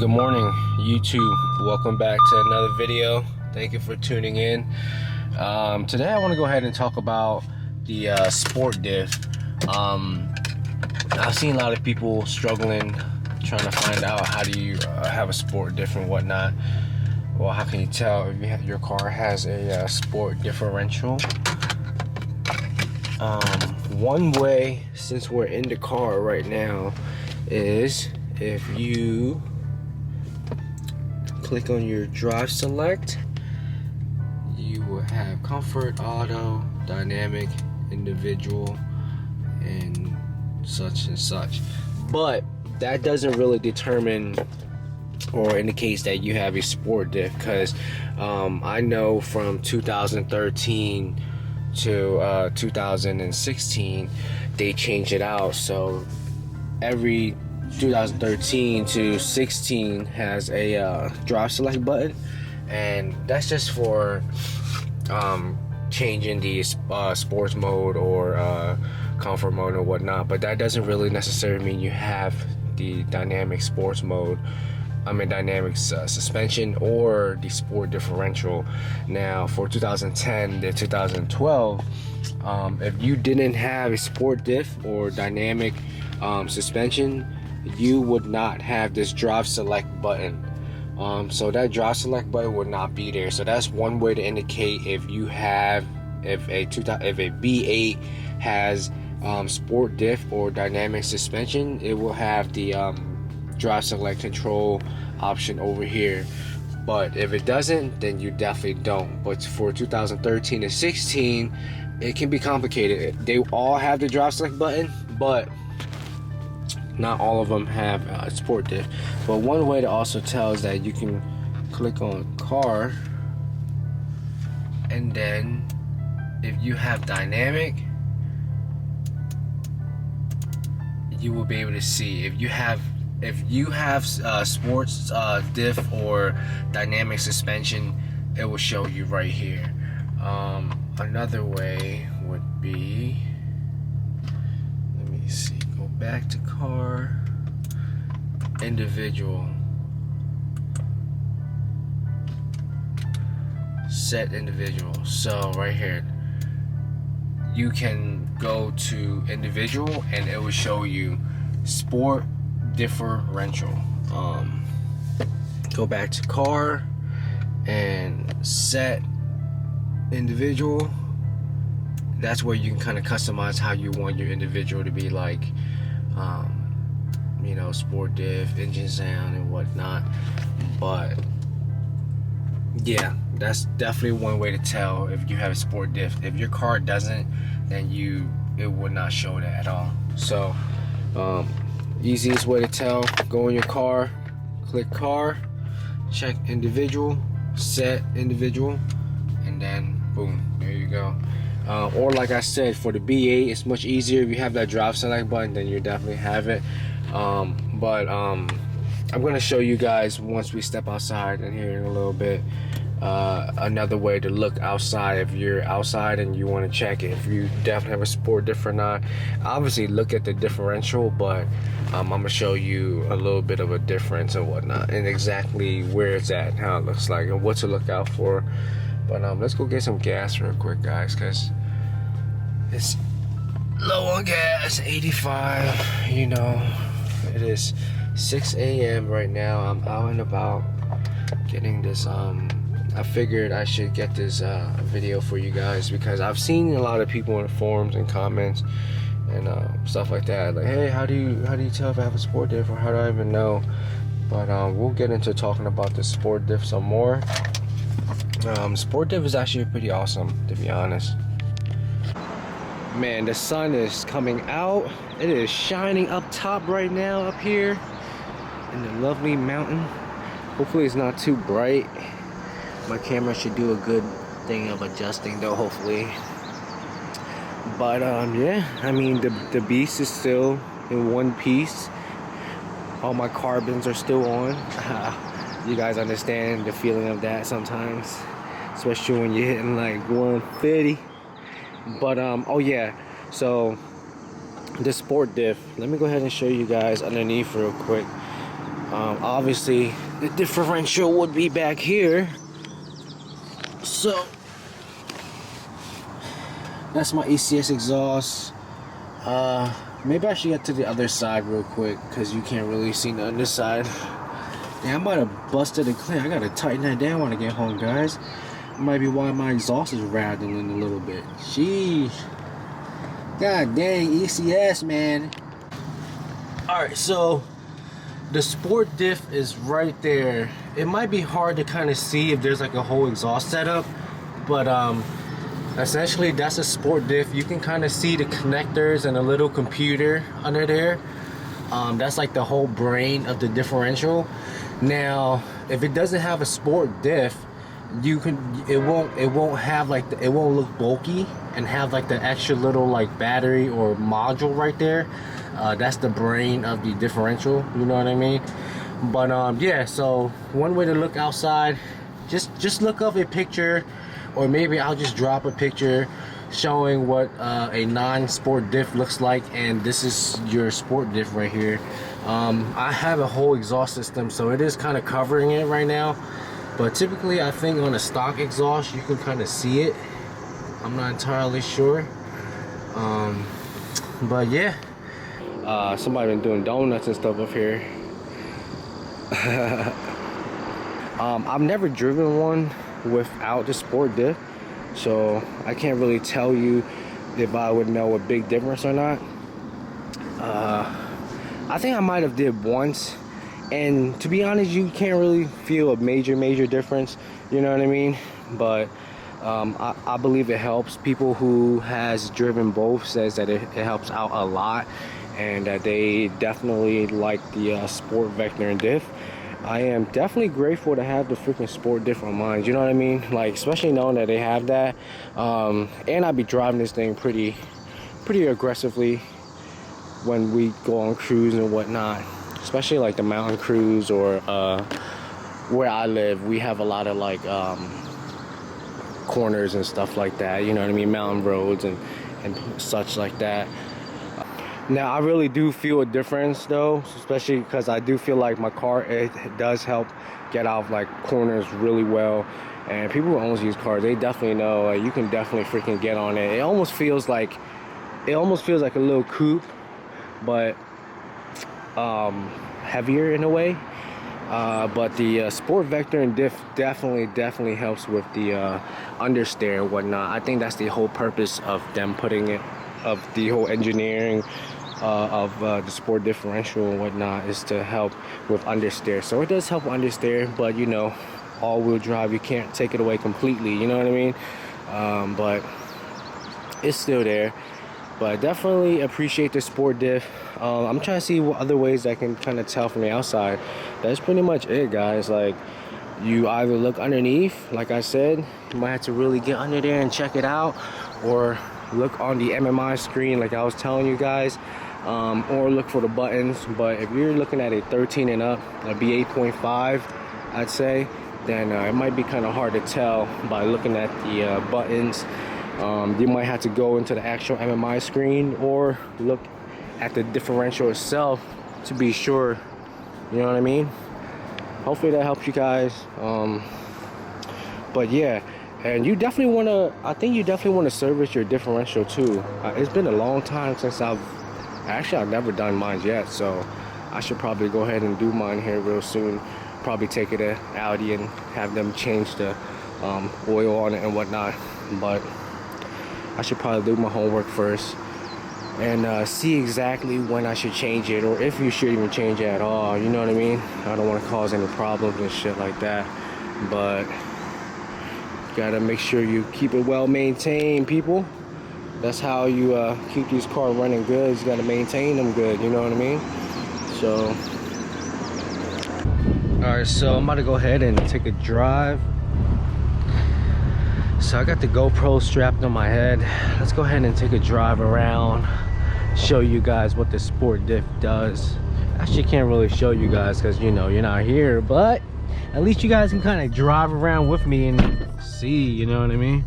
Good morning, YouTube. Welcome back to another video. Thank you for tuning in. Today I want to go ahead and talk about the sport diff. I've seen a lot of people struggling trying to find out how do you have a sport diff and whatnot. Well, how can you tell if your car has a sport differential? One way, since we're in the car right now, is if you click on your drive select, you will have comfort, auto, dynamic, individual, and such. But that doesn't really determine or indicates that you have a sport diff, because I know from 2013 to 2016 they changed it out, so every 2013 to 16 has a drive select button, and that's just for changing the sports mode or comfort mode or whatnot. But that doesn't really necessarily mean you have the dynamic sports mode, dynamic suspension or the sport differential. Now for 2010 to 2012, if you didn't have a sport diff or dynamic suspension, you would not have this drive select button. So that drive select button would not be there. So that's one way to indicate if you have, if a B8 has sport diff or dynamic suspension, it will have the drive select control option over here. But if it doesn't, then you definitely don't. But for 2013 to 16, it can be complicated. They all have the drive select button, but not all of them have sport diff. But one way to also tell is that you can click on car, and then if you have dynamic, you will be able to see if you have sports diff or dynamic suspension. It will show you right here. Another way would be, let me see, go back to car, individual, set individual. So right here you can go to individual and it will show you sport differential. Go back to car and set individual. That's where you can kind of customize how you want your individual to be, like sport diff, engine sound, and whatnot. But yeah, that's definitely one way to tell if you have a sport diff. If your car doesn't, then it would not show that at all. So easiest way to tell, go in your car, click car, check individual, set individual, and then boom, there you go. Or like I said, for the B8, it's much easier. If you have that drive select button, then you definitely have it. But I'm gonna show you guys once we step outside and here in a little bit, another way to look outside. If you're outside and you want to check it, if you definitely have a sport diff or not. Obviously look at the differential, but I'm gonna show you a little bit of a difference and whatnot, and exactly where it's at, how it looks like, and what to look out for. But let's go get some gas real quick, guys, because it's low on gas, 85. It is 6 a.m. right now. I'm out and about getting this. I figured I should get this video for you guys, because I've seen a lot of people in forums and comments and stuff like that, like, hey, how do you tell if I have a sport diff, or how do I even know? But we'll get into talking about the sport diff some more. Sport diff is actually pretty awesome, to be honest. Man, the sun is coming out. It is shining up top right now, up here in the lovely mountain. Hopefully it's not too bright. My camera should do a good thing of adjusting though, hopefully. But yeah, the beast is still in one piece. All my carbons are still on. You guys understand the feeling of that sometimes, especially when you're hitting like 150. But oh yeah, so the sport diff, let me go ahead and show you guys underneath real quick. Obviously the differential would be back here, so that's my ECS exhaust. Maybe I should get to the other side real quick because you can't really see the underside. Yeah, I might have busted it clean. I gotta tighten that down when I get home, guys. That might be why my exhaust is rattling a little bit. Sheesh. God dang, ECS, man. Alright, so the sport diff is right there. It might be hard to kind of see if there's like a whole exhaust setup, but essentially that's a sport diff. You can kind of see the connectors and a little computer under there. That's like the whole brain of the differential. Now if it doesn't have a sport diff, it won't have like it won't look bulky and have like the extra little like battery or module right there. That's the brain of the differential, you know what I mean? But yeah, so one way to look outside, just look up a picture, or maybe I'll just drop a picture showing what a non-sport diff looks like, and this is your sport diff right here. I have a whole exhaust system, so it is kind of covering it right now, but typically I think on a stock exhaust you can kind of see it. I'm not entirely sure, but yeah. Somebody been doing donuts and stuff up here. I've never driven one without the sport diff, so I can't really tell you if I would know a big difference or not. I think I might have did once, and to be honest, you can't really feel a major difference, you know what I mean? But I believe it helps. People who has driven both says that it helps out a lot, and that they definitely like the sport vector and diff. I am definitely grateful to have the freaking sport diff on mine, you know what I mean? Like, especially knowing that they have that. And I'd be driving this thing pretty aggressively when we go on cruise and whatnot, especially like the mountain cruise, or where I live, we have a lot of like corners and stuff like that, you know what I mean? Mountain roads and such like that. Now I really do feel a difference though, especially because I do feel like my car, it does help get out of like corners really well. And people who own these cars, they definitely know you can definitely freaking get on it. It almost feels like a little coupe, but heavier in a way. But the sport vector and diff definitely helps with the understeer and whatnot. I think that's the whole purpose of them putting it, of the whole engineering of the sport differential and whatnot, is to help with understeer. So it does help with understeer, but you know, all-wheel drive, you can't take it away completely, you know what I mean? But it's still there. But I definitely appreciate the sport diff. I'm trying to see what other ways I can kind of tell from the outside. That's pretty much it, guys. Like, you either look underneath, like I said, you might have to really get under there and check it out, or look on the MMI screen like I was telling you guys, or look for the buttons. But if you're looking at a 13 and up, a B8.5, I'd say, then it might be kind of hard to tell by looking at the buttons. You might have to go into the actual MMI screen or look at the differential itself to be sure, you know what I mean? Hopefully that helps you guys. But yeah, and you definitely want to, I think you definitely want to service your differential too. It's been a long time since I've never done mine yet, so I should probably go ahead and do mine here real soon. Probably take it to Audi and have them change the oil on it and whatnot. But I should probably do my homework first and see exactly when I should change it, or if you should even change it at all, you know what I mean? I don't want to cause any problems and shit like that, but you gotta make sure you keep it well maintained, people. That's how you keep these cars running good. You gotta maintain them good, you know what I mean? So, alright, so I'm about to go ahead and take a drive. So I got the GoPro strapped on my head. Let's go ahead and take a drive around, show you guys what the sport diff does. Actually can't really show you guys because, you know, you're not here, but at least you guys can kind of drive around with me and see, you know what I mean?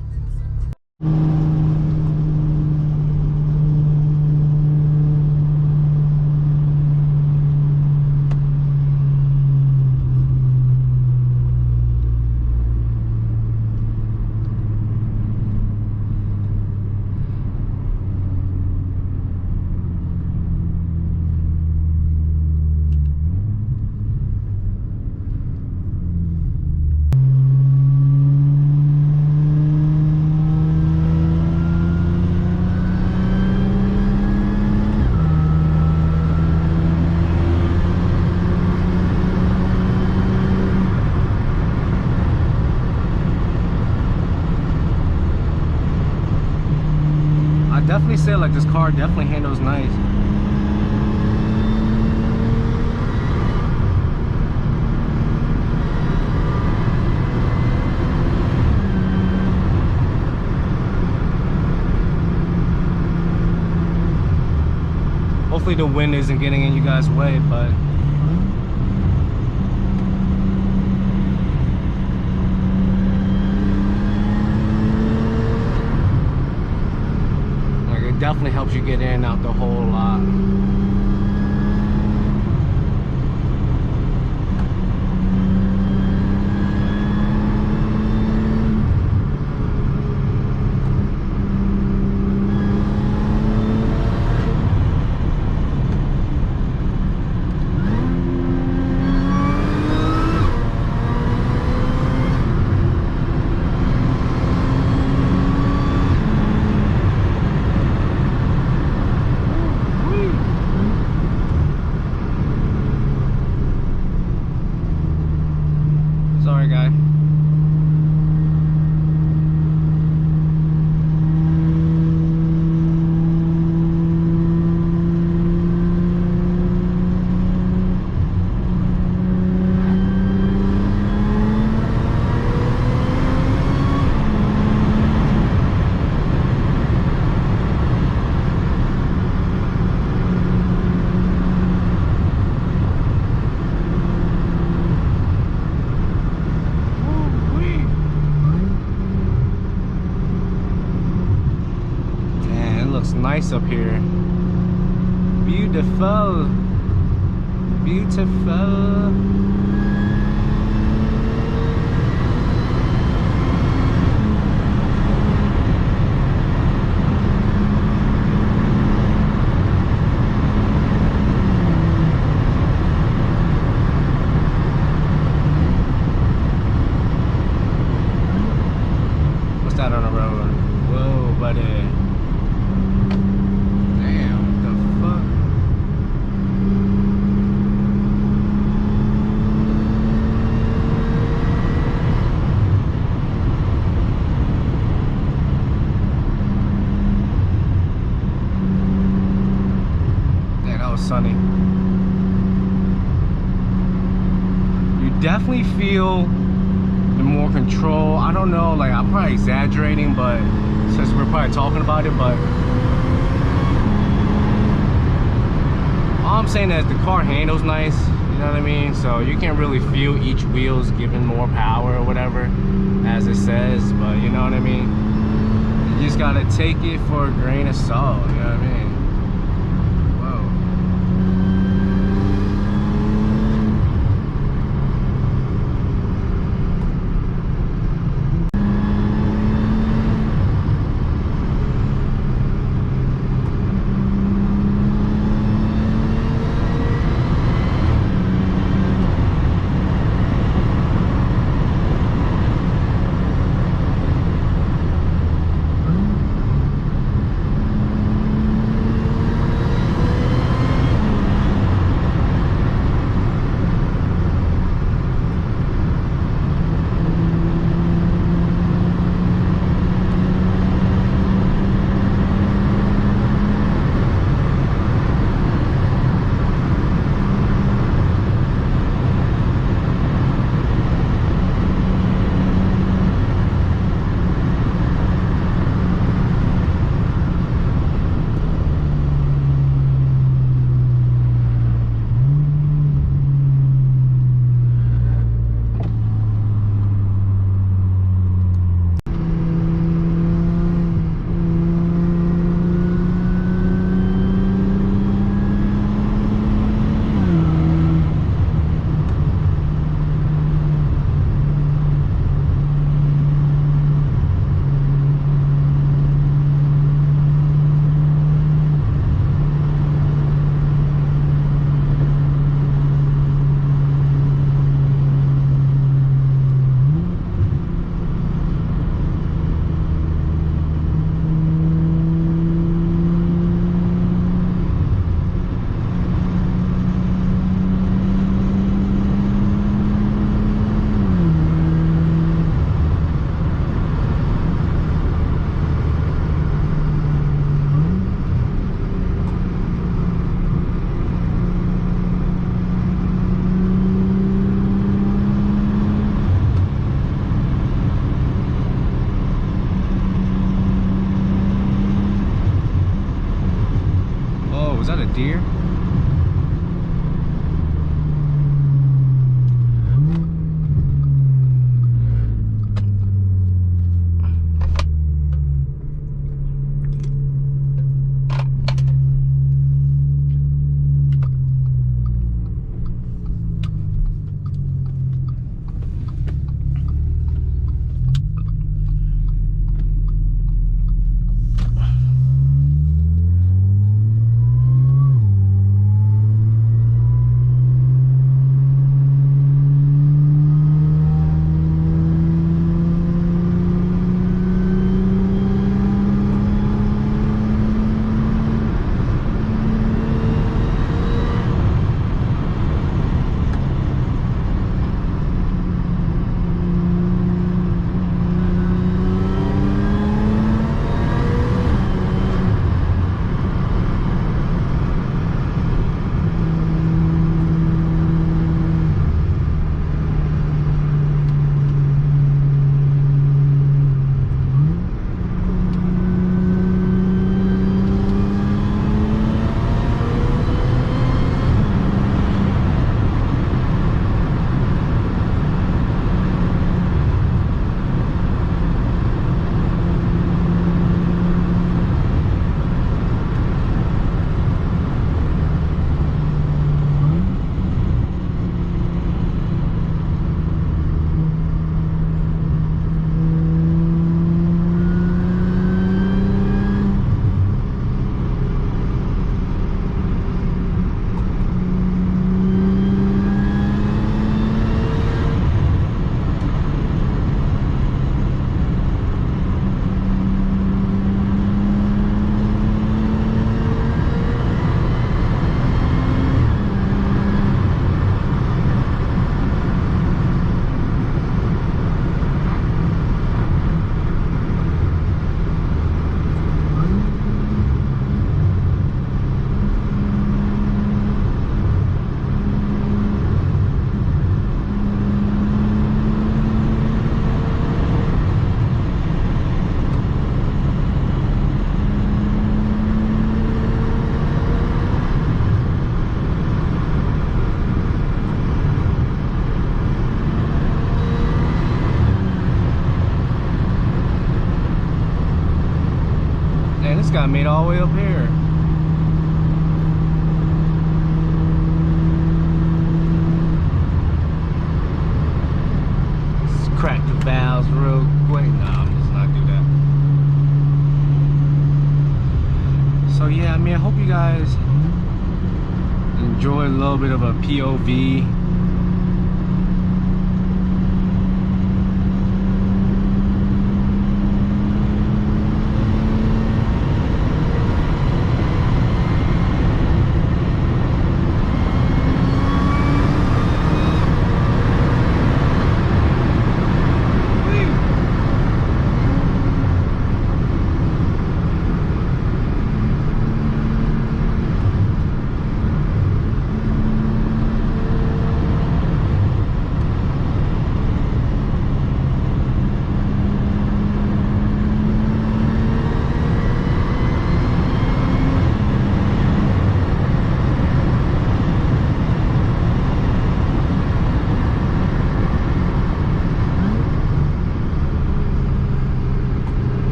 definitely say like this car definitely handles nice. Hopefully the wind isn't getting in you guys' way, but like it definitely helps you get in and out the whole lot. Sorry, guy. Nice up here. Beautiful. Beautiful. What's that on the road? Whoa, buddy. Sunny. You definitely feel the more control. I don't know, like I'm probably exaggerating, but since we're probably talking about it, but all I'm saying is the car handles nice, you know what I mean? So you can't really feel each wheel's giving more power or whatever, as it says, but you know what I mean? You just gotta take it for a grain of salt, you know what I mean? steer. This got made all the way up here. Let's crack the valves real quick. No, I'm just not do that. So yeah, I mean, I hope you guys enjoy a little bit of a POV